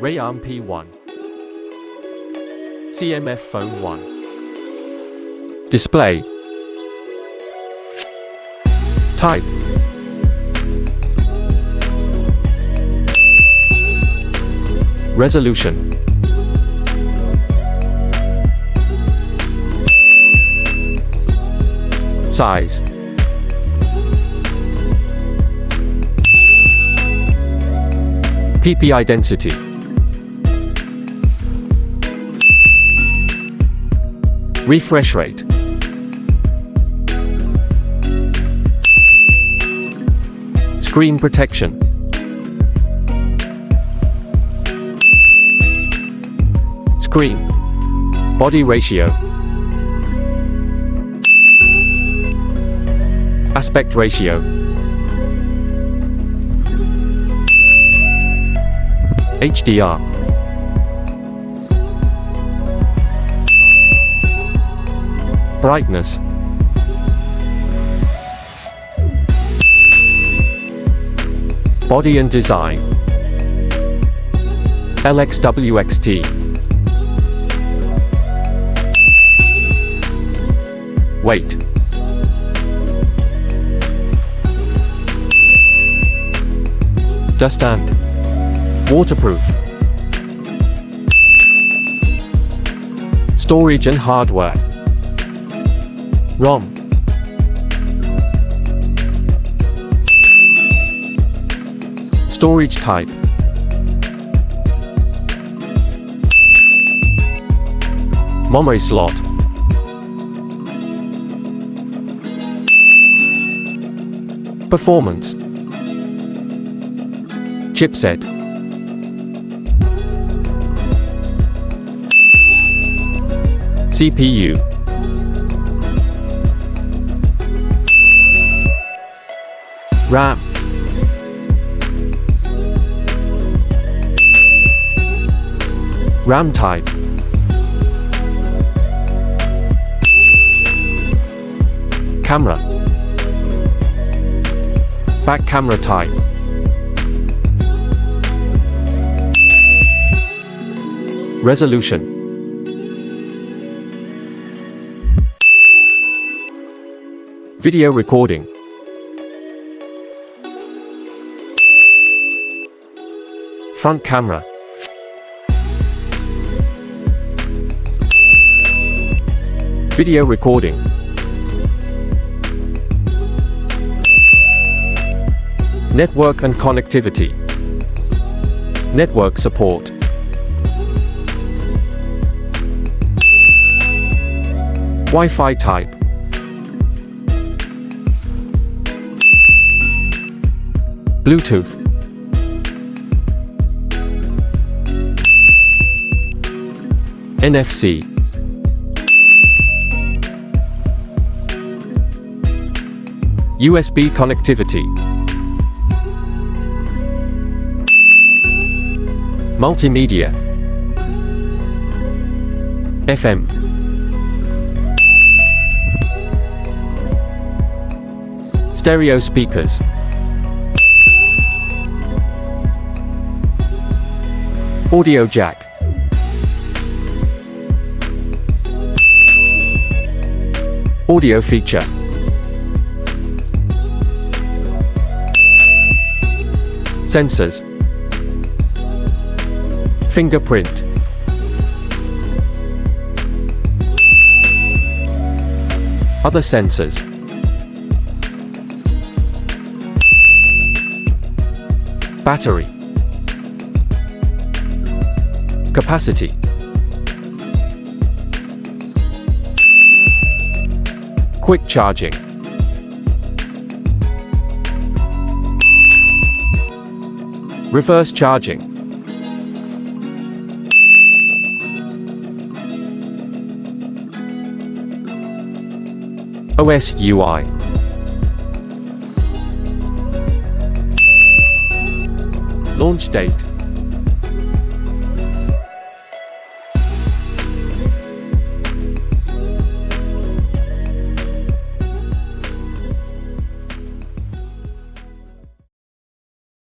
Realme P1 CMF phone 1 Display Type Resolution Size PPI density Refresh rate Screen protection Screen Body ratio Aspect ratio HDR Brightness Body and design LXWXT Weight Dust and waterproof Storage and hardware ROM Storage type Memory slot Performance Chipset CPU RAM RAM type Camera Back camera type Resolution Video recording Front camera Video recording Network and connectivity Network support Wi-Fi type Bluetooth NFC USB connectivity Multimedia FM Stereo speakers Audio jack Audio feature Sensors Fingerprint Other sensors Battery Capacity Quick charging Reverse charging OS UI Launch date